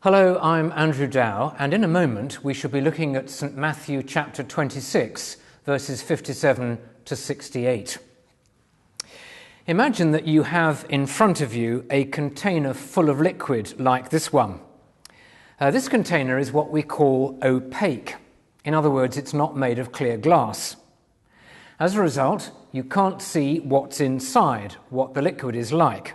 Hello, I'm Andrew Dow, and in a moment we shall be looking at St. Matthew chapter 26, verses 57 to 68. Imagine that you have in front of you a container full of liquid like this one. This container is what we call opaque. In other words, it's not made of clear glass. As a result, you can't see what's inside, what the liquid is like.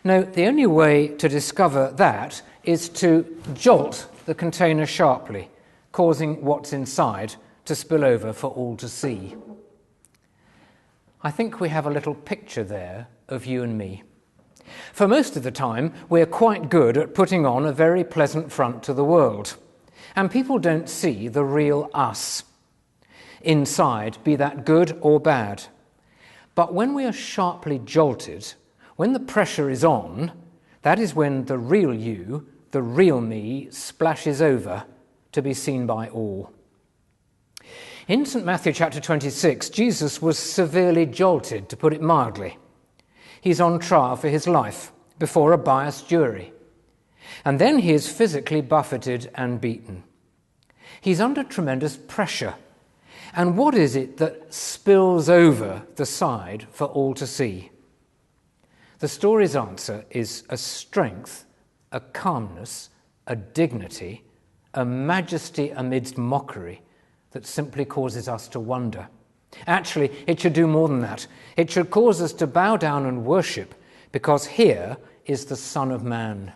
Now, the only way to discover that is to jolt the container sharply, causing what's inside to spill over for all to see. I think we have a little picture there of you and me. For most of the time, we're quite good at putting on a very pleasant front to the world, and people don't see the real us inside, be that good or bad. But when we are sharply jolted, when the pressure is on, that is when the real you, the real me, splashes over to be seen by all. In St. Matthew chapter 26, Jesus was severely jolted, to put it mildly. He's on trial for his life before a biased jury. And then he is physically buffeted and beaten. He's under tremendous pressure. And what is it that spills over the side for all to see? The story's answer is a strength, a calmness, a dignity, a majesty amidst mockery that simply causes us to wonder. Actually, it should do more than that. It should cause us to bow down and worship, because here is the Son of Man.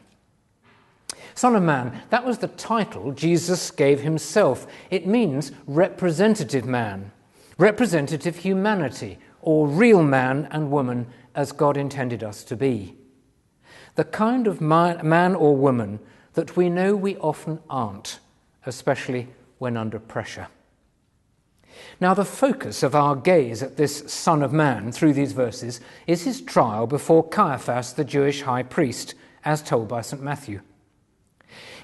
Son of Man, that was the title Jesus gave himself. It means representative man, representative humanity, or real man and woman as God intended us to be. The kind of man or woman that we know we often aren't, especially when under pressure. Now, the focus of our gaze at this Son of Man through these verses is his trial before Caiaphas, the Jewish high priest, as told by St. Matthew.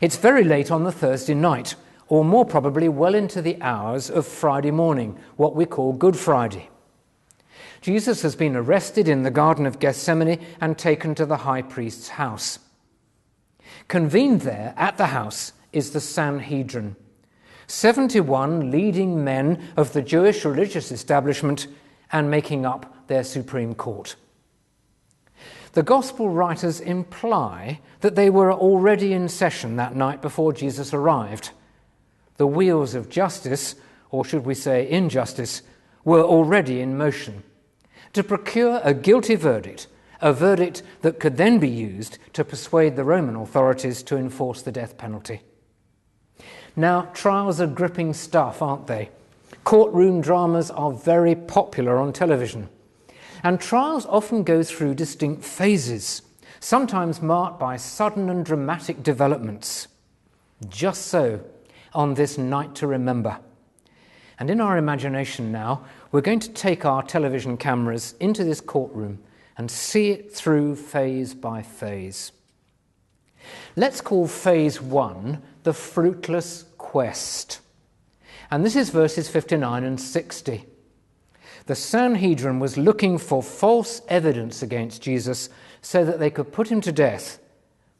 It's very late on the Thursday night, or more probably well into the hours of Friday morning, what we call Good Friday. Jesus has been arrested in the Garden of Gethsemane and taken to the high priest's house. Convened there at the house is the Sanhedrin, 71 leading men of the Jewish religious establishment and making up their Supreme Court. The Gospel writers imply that they were already in session that night before Jesus arrived. The wheels of justice, or should we say injustice, were already in motion to procure a guilty verdict, a verdict that could then be used to persuade the Roman authorities to enforce the death penalty. Now, trials are gripping stuff, aren't they? Courtroom dramas are very popular on television. And trials often go through distinct phases, sometimes marked by sudden and dramatic developments. Just so on this night to remember. And in our imagination now, we're going to take our television cameras into this courtroom and see it through phase by phase. Let's call phase 1 the fruitless quest. And this is verses 59 and 60. The Sanhedrin was looking for false evidence against Jesus so that they could put him to death,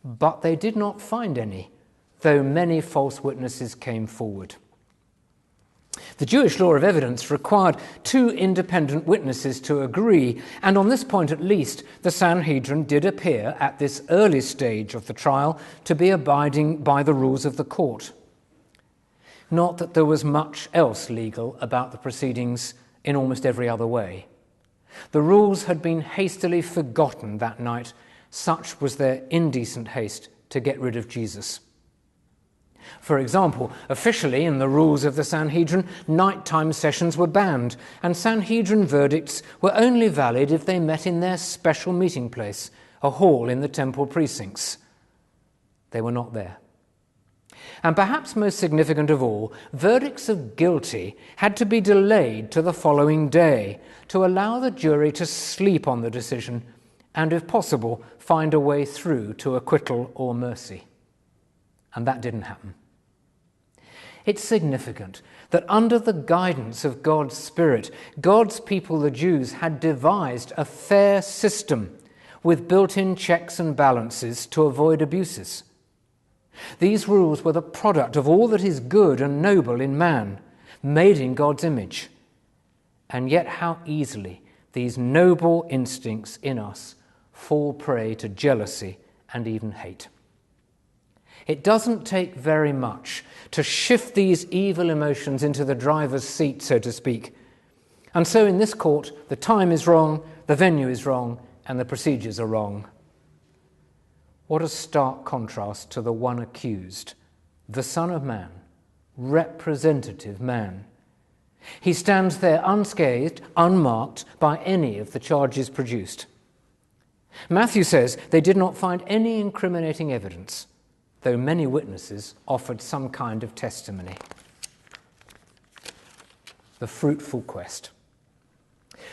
but they did not find any, though many false witnesses came forward. The Jewish law of evidence required 2 independent witnesses to agree, and on this point at least, the Sanhedrin did appear at this early stage of the trial to be abiding by the rules of the court. Not that there was much else legal about the proceedings in almost every other way. The rules had been hastily forgotten that night, such was their indecent haste to get rid of Jesus. For example, officially in the rules of the Sanhedrin, nighttime sessions were banned, and Sanhedrin verdicts were only valid if they met in their special meeting place, a hall in the temple precincts. They were not there. And perhaps most significant of all, verdicts of guilty had to be delayed to the following day to allow the jury to sleep on the decision and, if possible, find a way through to acquittal or mercy. And that didn't happen. It's significant that under the guidance of God's Spirit, God's people, the Jews, had devised a fair system with built-in checks and balances to avoid abuses. These rules were the product of all that is good and noble in man, made in God's image. And yet how easily these noble instincts in us fall prey to jealousy and even hate. It doesn't take very much to shift these evil emotions into the driver's seat, so to speak. And so in this court, the time is wrong, the venue is wrong, and the procedures are wrong. What a stark contrast to the one accused, the Son of Man, representative man. He stands there unscathed, unmarked by any of the charges produced. Matthew says they did not find any incriminating evidence, though many witnesses offered some kind of testimony. The fruitful quest.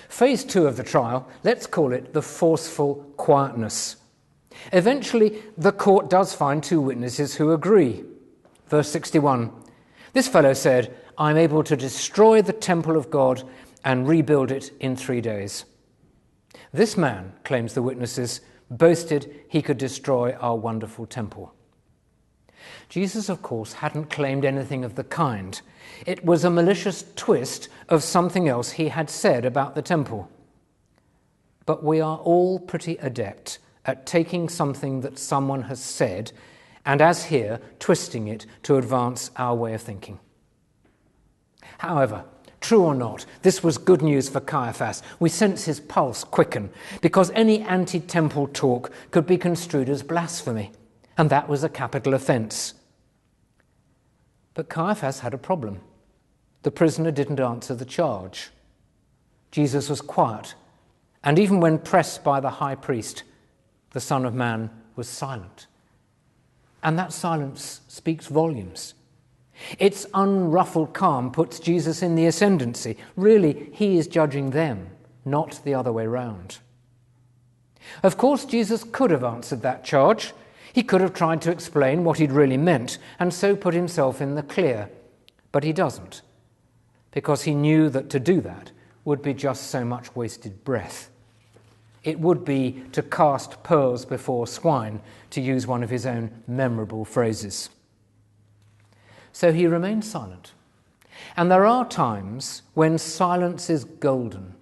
Phase 2 of the trial, let's call it the forceful quietness. Eventually, the court does find 2 witnesses who agree. Verse 61, this fellow said, I'm able to destroy the temple of God and rebuild it in 3 days. This man, claims the witnesses, boasted he could destroy our wonderful temple. Jesus, of course, hadn't claimed anything of the kind. It was a malicious twist of something else he had said about the temple. But we are all pretty adept at taking something that someone has said and, as here, twisting it to advance our way of thinking. However, true or not, this was good news for Caiaphas. We sense his pulse quicken, because any anti-temple talk could be construed as blasphemy, and that was a capital offence. But Caiaphas had a problem. The prisoner didn't answer the charge. Jesus was quiet, and even when pressed by the high priest, the Son of Man was silent. And that silence speaks volumes. Its unruffled calm puts Jesus in the ascendancy. Really, he is judging them, not the other way round. Of course, Jesus could have answered that charge. He could have tried to explain what he'd really meant and so put himself in the clear. But he doesn't, because he knew that to do that would be just so much wasted breath. It would be to cast pearls before swine, to use one of his own memorable phrases. So he remained silent. And there are times when silence is golden.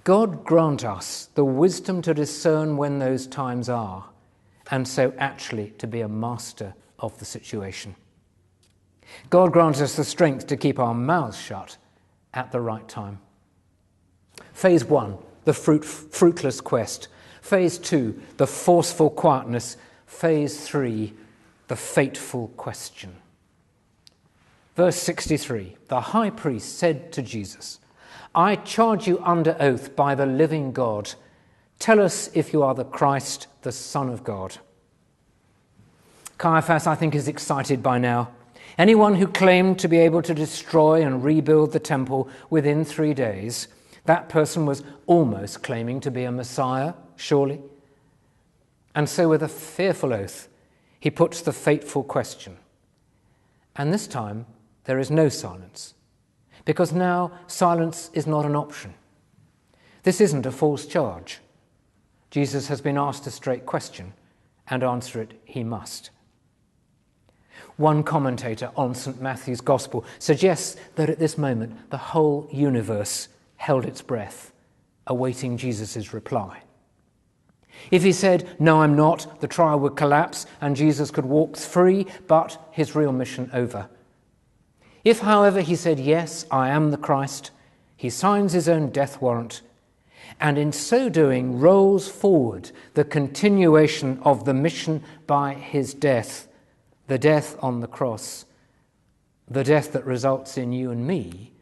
God grant us the wisdom to discern when those times are, and so actually to be a master of the situation. God grant us the strength to keep our mouths shut at the right time. Phase 1, the fruitless quest. Phase 2, the forceful quietness. Phase 3, the fateful question. Verse 63, the high priest said to Jesus, I charge you under oath by the living God, tell us if you are the Christ, the Son of God. Caiaphas, I think, is excited by now. Anyone who claimed to be able to destroy and rebuild the temple within 3 days, that person was almost claiming to be a Messiah, surely. And so with a fearful oath, he puts the fateful question. And this time, there is no silence, because now silence is not an option. This isn't a false charge. Jesus has been asked a straight question, and answer it he must. One commentator on St. Matthew's Gospel suggests that at this moment the whole universe held its breath, awaiting Jesus' reply. If he said, no, I'm not, the trial would collapse and Jesus could walk free, but his real mission over. If, however, he said, yes, I am the Christ, he signs his own death warrant, and in so doing rolls forward the continuation of the mission by his death, the death on the cross, the death that results in you and me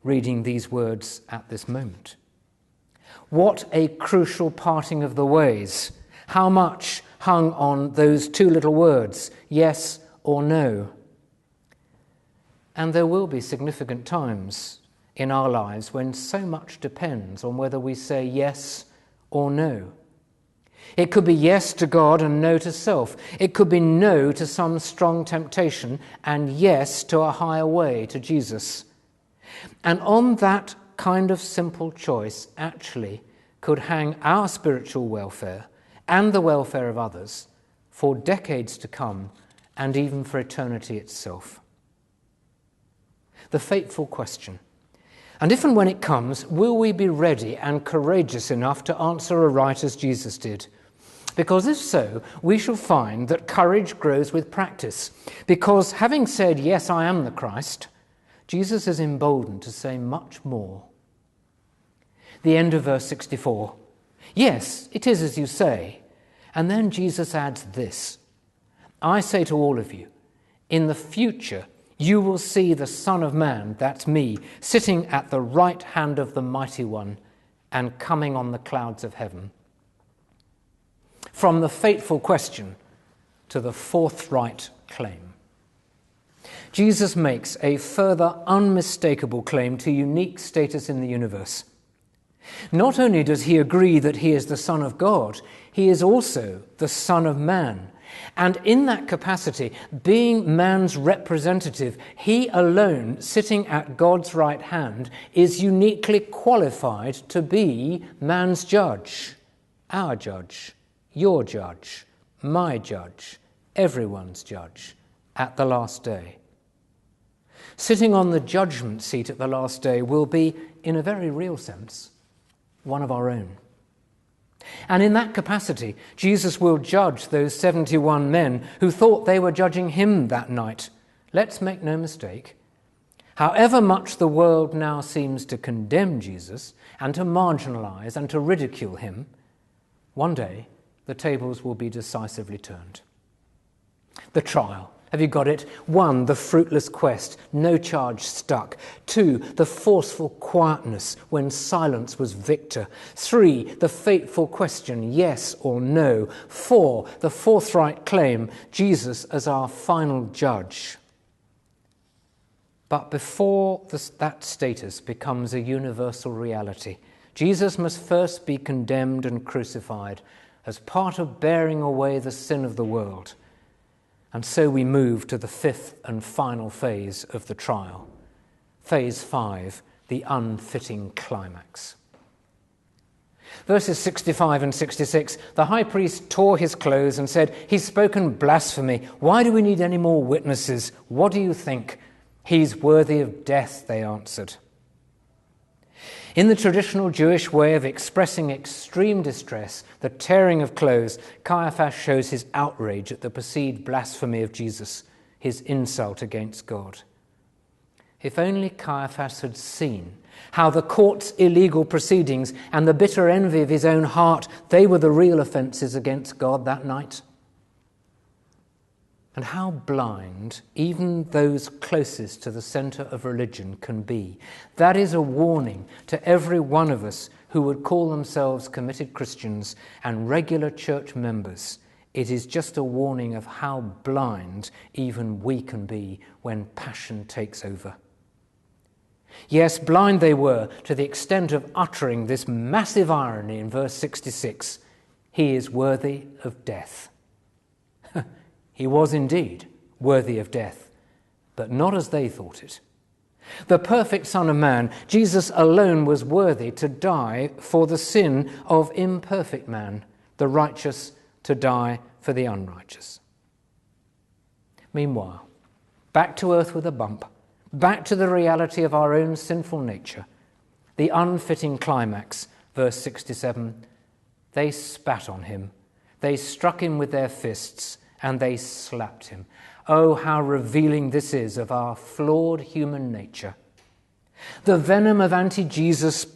reading these words at this moment. What a crucial parting of the ways. How much hung on those 2 little words, yes or no. And there will be significant times in our lives when so much depends on whether we say yes or no. It could be yes to God and no to self. It could be no to some strong temptation and yes to a higher way, to Jesus. And on that kind of simple choice actually could hang our spiritual welfare and the welfare of others for decades to come and even for eternity itself. The fateful question. And if and when it comes, will we be ready and courageous enough to answer aright as Jesus did? Because if so, we shall find that courage grows with practice. Because having said, yes, I am the Christ, Jesus is emboldened to say much more. The end of verse 64. Yes, it is as you say. And then Jesus adds this. I say to all of you, in the future you will see the Son of Man, that's me, sitting at the right hand of the Mighty One and coming on the clouds of heaven. From the fateful question to the forthright claim. Jesus makes a further unmistakable claim to unique status in the universe. Not only does he agree that he is the Son of God, he is also the Son of Man. And in that capacity, being man's representative, he alone, sitting at God's right hand, is uniquely qualified to be man's judge, our judge, your judge, my judge, everyone's judge at the last day. Sitting on the judgment seat at the last day will be, in a very real sense, one of our own. And in that capacity, Jesus will judge those 71 men who thought they were judging him that night. Let's make no mistake. However much the world now seems to condemn Jesus and to marginalize and to ridicule him, one day the tables will be decisively turned. The trial. Have you got it? 1, the fruitless quest, no charge stuck. 2, the forceful quietness when silence was victor. 3, the fateful question, yes or no. 4, the forthright claim, Jesus as our final judge. But before that status becomes a universal reality, Jesus must first be condemned and crucified as part of bearing away the sin of the world. And so we move to the 5th and final phase of the trial. Phase 5, the unfitting climax. Verses 65 and 66, the high priest tore his clothes and said, he's spoken blasphemy. Why do we need any more witnesses? What do you think? He's worthy of death, they answered. In the traditional Jewish way of expressing extreme distress, the tearing of clothes, Caiaphas shows his outrage at the perceived blasphemy of Jesus, his insult against God. If only Caiaphas had seen how the court's illegal proceedings and the bitter envy of his own heart, they were the real offences against God that night. And how blind even those closest to the centre of religion can be. That is a warning to every one of us who would call themselves committed Christians and regular church members. It is just a warning of how blind even we can be when passion takes over. Yes, blind they were to the extent of uttering this massive irony in verse 66. He is worthy of death. He was indeed worthy of death, but not as they thought it. The perfect Son of Man, Jesus alone was worthy to die for the sin of imperfect man, the righteous to die for the unrighteous. Meanwhile, back to earth with a bump, back to the reality of our own sinful nature, the unfitting climax, verse 67, they spat on him, they struck him with their fists, and they slapped him. Oh, how revealing this is of our flawed human nature. The venom of anti-Jesus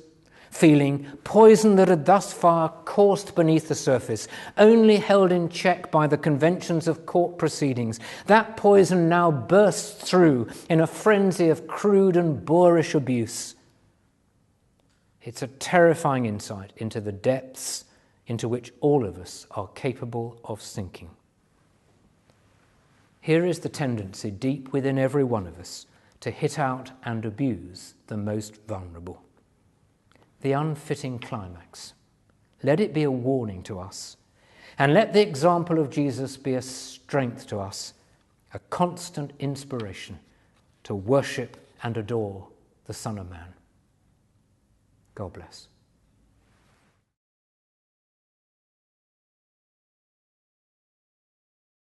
feeling, poison that had thus far coursed beneath the surface, only held in check by the conventions of court proceedings, that poison now bursts through in a frenzy of crude and boorish abuse. It's a terrifying insight into the depths into which all of us are capable of sinking. Here is the tendency deep within every one of us to hit out and abuse the most vulnerable. The unfitting climax. Let it be a warning to us, and let the example of Jesus be a strength to us, a constant inspiration to worship and adore the Son of Man. God bless.